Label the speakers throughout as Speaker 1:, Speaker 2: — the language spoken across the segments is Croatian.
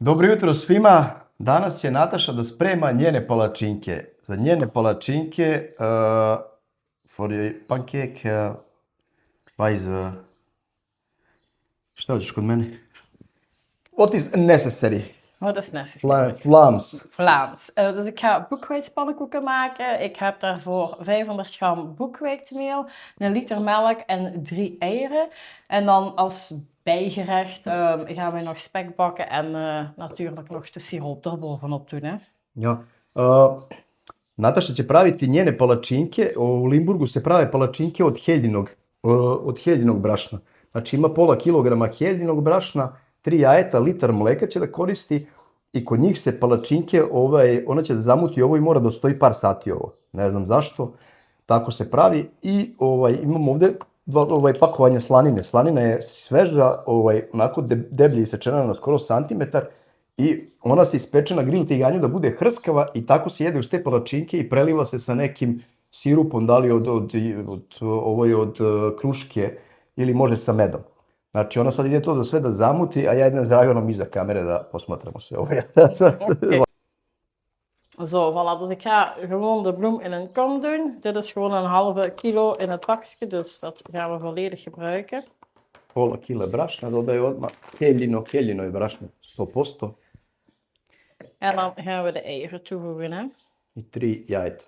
Speaker 1: Dobro jutro svima. Danas će Nataša da sprema njene palačinke. Za njene palačinke, for your pancake, šta hoćeš kod mene? What is necessary?
Speaker 2: Wat is necessary?
Speaker 1: Vlaams.
Speaker 2: Vlaams. Dus ik ga boekweit maken. Ik heb daarvoor 500 gram boekweitmeel, een liter melk en 3 eieren. En dan als bijgerecht gaan we nog spek bakken en natuurlijk nog de siroop erbovenop doen. Hè?
Speaker 1: Ja. Nataša će praviti njene palačinke. U Limburgu se prave palačinke od heljinog brašna. Znači ima pola kilograma heljinog brašna, 3 jajeta, litar mleka će da koristi i kod njih se palačinke, ona će da zamuti ovo i mora da stoji par sati ovo. Ne znam zašto, tako se pravi. I imam ovde pakovanje slanine. Slanina je sveža, onako deblje isečena na skoro santimetar i ona se ispeče na grill tiganju da bude hrskava i tako se jede uz te palačinke i preliva se sa nekim sirupom, da li od kruške ili može sa medom. Znači ona sad ide to da sve da zamuti, a ja idem s Draganom iza kamere da posmatramo sve ovo.
Speaker 2: Okay. Zo, voilà, dus ik ga gewoon de bloem in een kom doen. Dit is gewoon een halve kilo in het bakje, dus dat gaan we volledig gebruiken.
Speaker 1: Pola kila brašna, dodaju odmah heljino je brašno, 100%.
Speaker 2: En dan gaan we de eieren toevoegen. Hè?
Speaker 1: I 3 jajeta.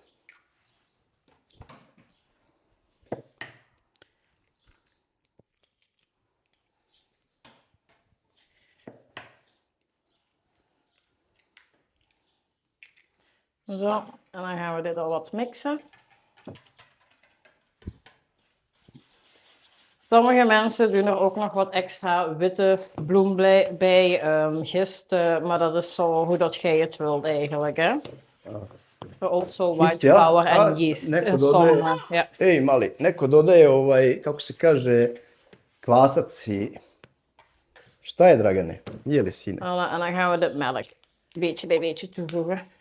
Speaker 2: Zo, en dan gaan we dit al wat mixen. Sommige mensen doen er ook nog wat extra witte bloem bij, gist, maar dat is zo hoe dat jij het wilt eigenlijk, hè? Also white flour en yeast.
Speaker 1: Ja. Ej, mali, neko dodaje, kako se kaže, kvasac i... Šta je, Dragane? Je li sine?
Speaker 2: En dan gaan we dit melk beetje bij beetje toevoegen.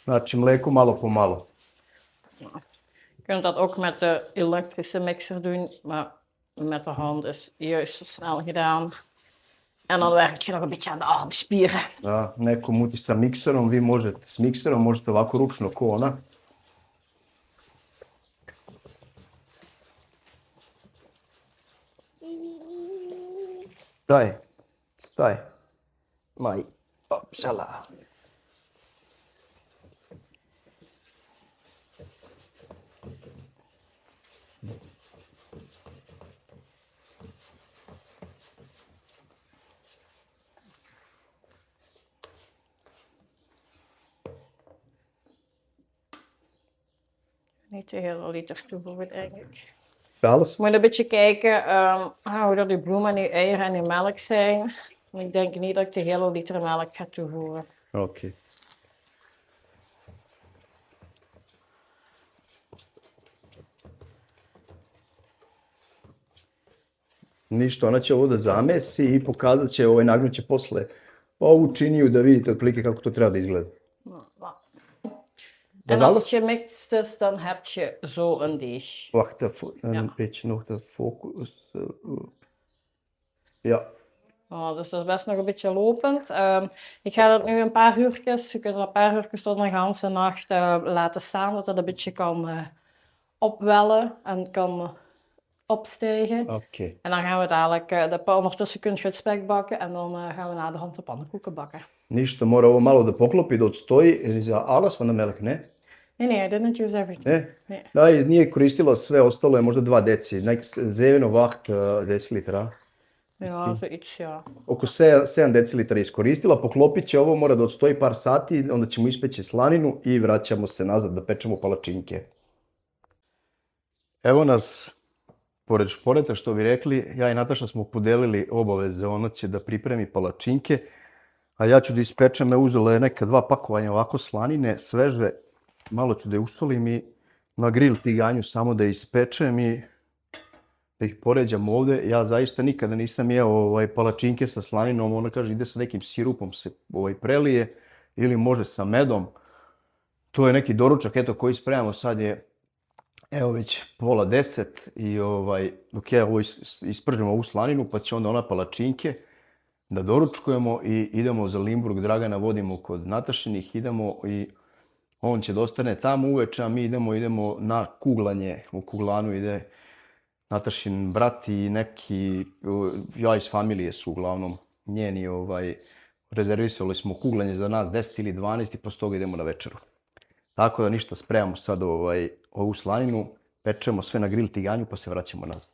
Speaker 1: Znači mleko malo po malo.
Speaker 2: Je kunt dat ook met de elektrische mixer doen, maar met de hand is juist zo snel gedaan. En dan werk je nog een beetje aan de armspieren.
Speaker 1: Da, neko muti sa mikserom, vi možete s mikserom, možete ovako ručno ko ona. Staj. Maj, opsala.
Speaker 2: Niet de hele liter toevoegen, eigenlijk.
Speaker 1: Alles?
Speaker 2: Je moet een beetje kijken hoe dat die bloemen, die eieren en die melk zijn. Ik denk niet dat ik de hele liter melk ga toevoegen.
Speaker 1: Oké. Ništa, ona će ovo da zamesi i pokazat će, nagnut će posle ovu činiju da vidite otprilike kako to treba da izgleda.
Speaker 2: En als het gemixt is, dan heb je zo een deeg.
Speaker 1: Wacht even, een beetje nog de focus. Ja.
Speaker 2: Dus dat is best nog een beetje lopend. Ik ga dat nu een paar uurtjes, je kunt dat een paar uurtjes tot een ganse nacht laten staan, dat dat een beetje kan opwellen en kan opstijgen.
Speaker 1: Oké.
Speaker 2: En dan gaan we dadelijk, ondertussen kun je het spek bakken en dan gaan we na de hand de pannenkoeken bakken.
Speaker 1: Ništa, mora ovo malo da poklopi, da odstoji, jer za alles van de melk, ne?
Speaker 2: Nee, I didn't use everything.
Speaker 1: Ne?
Speaker 2: Nee.
Speaker 1: Da, nije koristila sve, ostalo je možda 2 deci, nek 7 decilitra.
Speaker 2: Ja, zoiets, ja.
Speaker 1: Oko 7 decilitra iskoristila, poklopit će ovo, mora da odstoji par sati, onda ćemo ispeći slaninu i vraćamo se nazad da pečemo palačinke. Evo nas, pored šporeta što bi rekli, ja i Nataša smo podelili obaveze, ona će da pripremi palačinke, a ja ću da ispečem, uzela je neka 2 pakovanja ovako slanine, sveže, malo ću da je usolim i na grill tiganju samo da ispečem i da ih poređam ovde. Ja zaista nikada nisam jeo palačinke sa slaninom, ona kaže ide sa nekim sirupom se prelije ili može sa medom. To je neki doručak, eto, koji spremamo. Sad je, evo, već 9:30 i dok ja ovo ispržimo ovu slaninu, pa će onda ona palačinke da doručkujemo i idemo za Limburg. Dragana vodimo kod Natašinih, idemo i on će da ostane tamo uveče, a mi idemo na kuglanje. U kuglanu ide Natašin brat i neki, ja iz familije su uglavnom njeni, rezervisali smo kuglanje za nas 10 ili 12 i posle toga idemo na večeru. Tako da ništa, spremamo sad ovu slaninu, pečemo sve na grill tiganju pa se vraćamo nazad.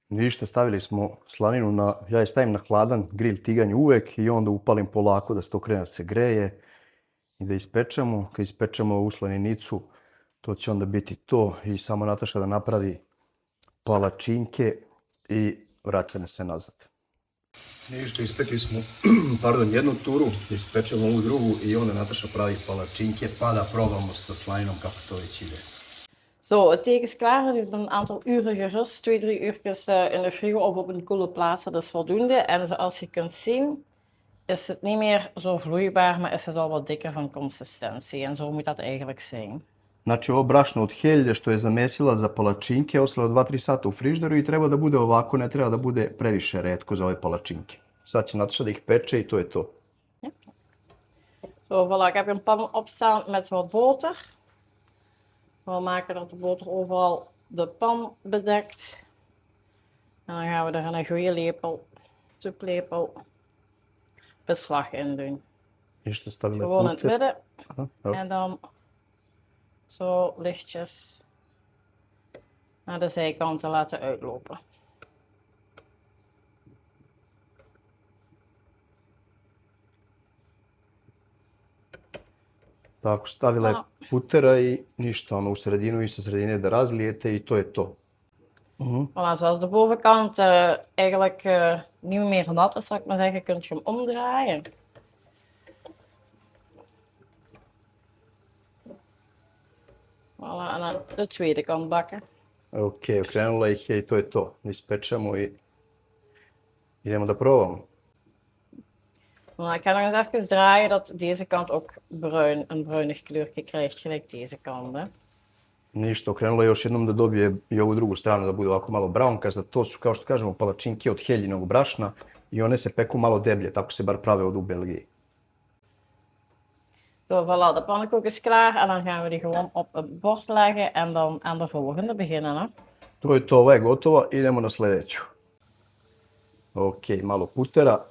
Speaker 1: Ništa, stavili smo slaninu ja je stavim na hladan grill tiganj uvek i onda upalim polako da se to krene da se greje i da ispečemo. Kad ispečemo ovu slaninicu, to će onda biti to i samo Nataša da napravi palačinke i vraćamo se nazad. Ništa, ispekli smo jednu turu, ispečemo ovu drugu i onda Nataša pravi palačinke pa da probamo sa slaninom kako to već ide.
Speaker 2: Zo, het teeg is klaar. Het heeft een aantal uren gerust, 2-3 uurtjes in de frigo of op een koele plaats. Dat is voldoende. En zoals je kunt zien, is het niet meer zo vloeibaar, maar is het al wat dikker van consistentie. En zo moet dat eigenlijk zijn.
Speaker 1: Znači ovo brašno od helje što je zamesila za palačinke, ostalo 2-3 sata u frižderu i treba da bude ovako, ne treba da bude previše retko za ove palačinke. Sad će Nataša da ih peče i to je to.
Speaker 2: Ja. Zo, voilà, ik heb een pan opstaan met wat boter. We maken dat de boter overal de pan bedekt. En dan gaan we er een goede lepel, soeplepel, beslag in doen.
Speaker 1: Ništa, stavila
Speaker 2: Gewoon in het
Speaker 1: puter.
Speaker 2: midden.
Speaker 1: Aha, evo.
Speaker 2: En dan zo lichtjes naar de zijkanten laten uitlopen.
Speaker 1: Tako, stavila je putera i ništa, u sredinu i sa sredine da razlijete i to je to.
Speaker 2: Voilà, zoals de bovenkant eigenlijk niet meer nat is, zal ik maar zeggen, kun je hem omdraaien. Voilà, en dan de tweede kant bakken.
Speaker 1: Ok, okrenula ih je i to je to. Ispečemo i idemo da probamo.
Speaker 2: Nou, ik ga nog eens even draaien dat deze kant ook bruin, een bruinig kleurtje krijgt, gelijk deze kant. Hè.
Speaker 1: Ništa, okrenula je još jednom da dobije i ovu drugu stranu da bude ovako malo brownkasta. To su, kao što kažemo, palačinke od heljinog brašna i one se peku malo deblje, tako se bar prave ovdje u Belgiji.
Speaker 2: Zo, voilà, de pannenkoek is klaar en dan gaan we die gewoon op het bord leggen en dan aan de volgende beginnen. Hè.
Speaker 1: To je to, ova je gotova, idemo na sljedeću. Ok, malo putera.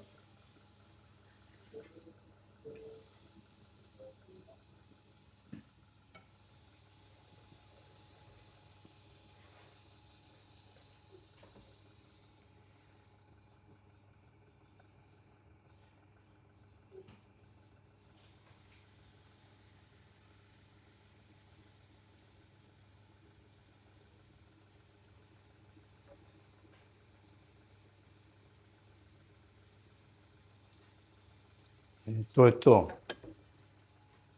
Speaker 1: To je to.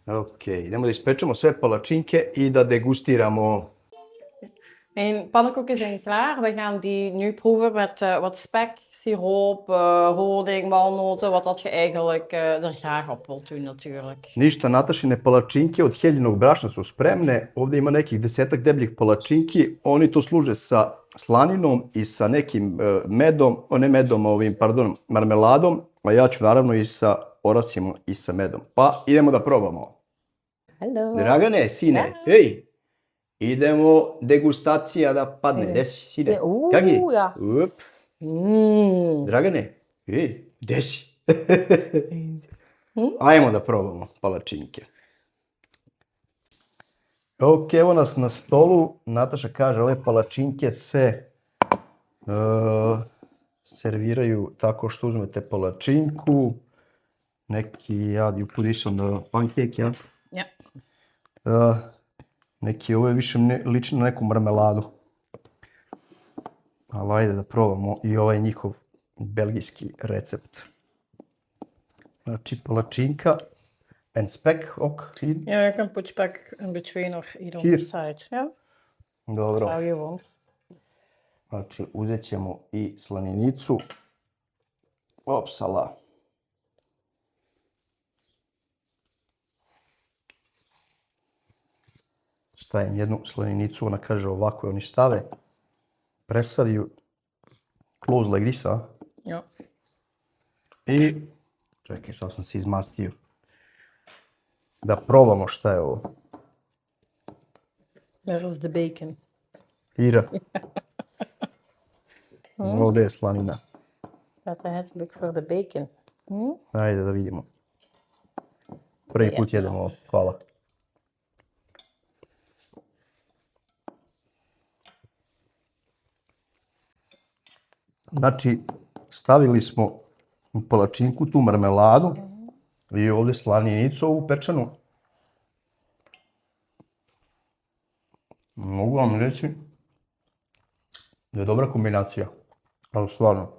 Speaker 1: Ok, idemo da ispečemo sve palačinke i da degustiramo.
Speaker 2: Mijn pannenkoeken zijn klaar. We gaan die nu proeven met wat spek, siroop, honing, walnoten, wat dat je eigenlijk er graag op wilt doen natuurlijk.
Speaker 1: Ništa, Natašine palačinke od heljinog brašna su spremne. Ovdje ima nekih 10-ak debljih palačinki. Oni to služe sa slaninom i sa nekim medom, marmeladom. A ja ću naravno i sa orasjem i sa medom. Pa idemo da probamo.
Speaker 2: Hallo.
Speaker 1: Dragane, sine, hej! Idemo degustacija da padne. Gde si, sine? Kaki?
Speaker 2: Ja.
Speaker 1: Up. Dragane, hej, gde si? Ajmo da probamo palačinke. Ok, evo nas na stolu. Nataša kaže, ove palačinke se serviraju tako što uzmete palačinku, neki, you put this on the pancake, ja?
Speaker 2: Ja.
Speaker 1: Neki, ovo je više lično na neku marmeladu. Ali ajde da probamo i ovaj njihov belgijski recept. Znači, palačinka en spek ook.
Speaker 2: Ja, je kan put spek in between or either
Speaker 1: Hier.
Speaker 2: side. Ja,
Speaker 1: Dobro.
Speaker 2: zou je gewoon.
Speaker 1: Znači, uzet ćemo i slaninicu. Opsala. stavim jednu slaninicu, ona kaže ovako, oni stave, presaviju, close like this, a?
Speaker 2: Ja.
Speaker 1: I, čekaj, sad sam se izmastio. Da probamo šta je ovo.
Speaker 2: Daar is de bacon.
Speaker 1: Ira. Ovdje je slanina.
Speaker 2: Dat is het leuk voor de bacon. Hm?
Speaker 1: Ajde da vidimo. Prvi put jedemo ovo. Hvala. Znači, stavili smo u palačinku tu marmeladu i ovdje slaninicu ovu pečenu. Mogu vam reći da je dobra kombinacija. Ali stvarno.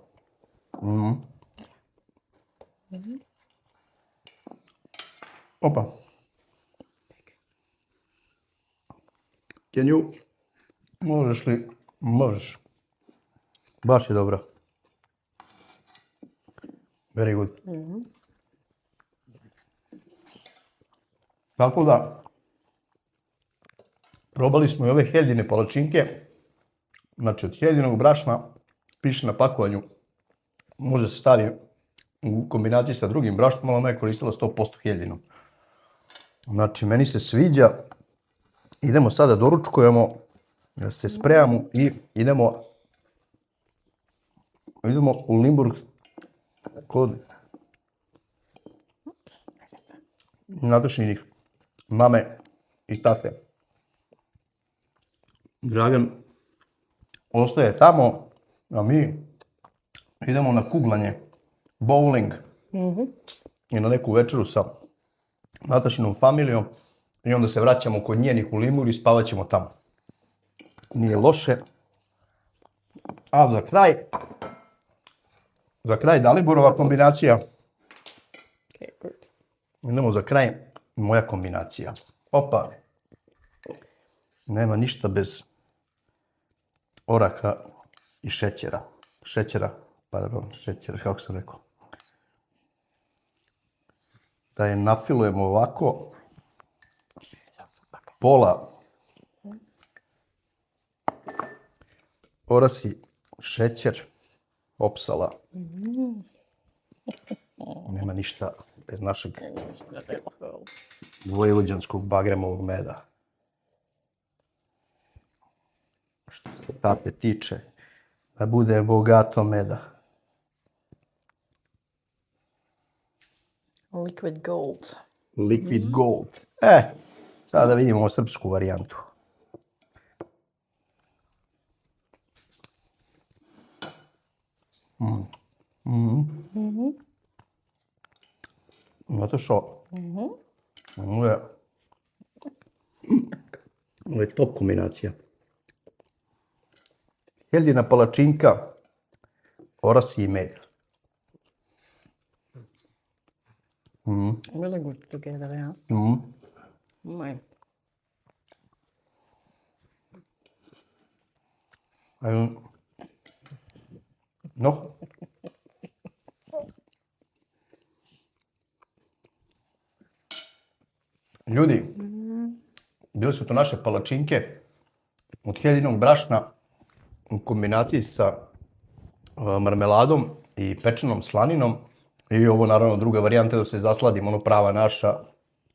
Speaker 1: Opa. Can you... Možeš li? Možeš. Baš je dobra. Very good. Tako da, probali smo i ove heljine palačinke. Znači od heljinog brašna, piše na pakovanju, može se stavi u kombinaciji sa drugim brašnom, ali ona je koristila 100% heljinu. Znači, meni se sviđa. Idemo sada doručkujemo, da se spremamo i idemo u Limburg kod Natašinih mame i tate. Dragan ostaje tamo, a mi idemo na kuglanje, bowling i na neku večeru sa Natašinom familijom i onda se vraćamo kod njenih u Limburg i spavat ćemo tamo. Nije loše. A za kraj Daliborova kombinacija.
Speaker 2: Kijk, goed.
Speaker 1: Idemo za kraj moja kombinacija. Opa. Nema ništa bez oraha i šećera. Šećera, kako sam rekao. Da je nafilujemo ovako. Pola orasi, šećer, opsala. Nema ništa bez našeg vojvođanskog bagremovog meda. Što se tate tiče, da bude bogato meda.
Speaker 2: Liquid gold.
Speaker 1: Liquid gold. Sada da vidimo srpsku varijantu. Znate što? Ovo je top kombinacija. Heljina palačinka, orasi i med.
Speaker 2: Really good together, ja. Mooi.
Speaker 1: Nog? Ljudi, bile su to naše palačinke od heljinog brašna u kombinaciji sa marmeladom i pečenom slaninom. I ovo naravno druga varijanta da se zasladim, ono prava naša,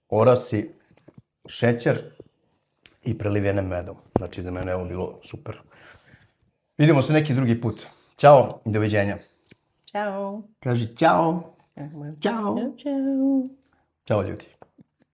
Speaker 1: orasi, šećer i prelivene medom. Znači za mene je ovo bilo super. Vidimo se neki drugi put. Ćao i doviđenja.
Speaker 2: Ciao.
Speaker 1: Kaži ćao.
Speaker 2: Ja, maar-
Speaker 1: Ciao.
Speaker 2: Ciao, ciao.
Speaker 1: Ćao ljudi.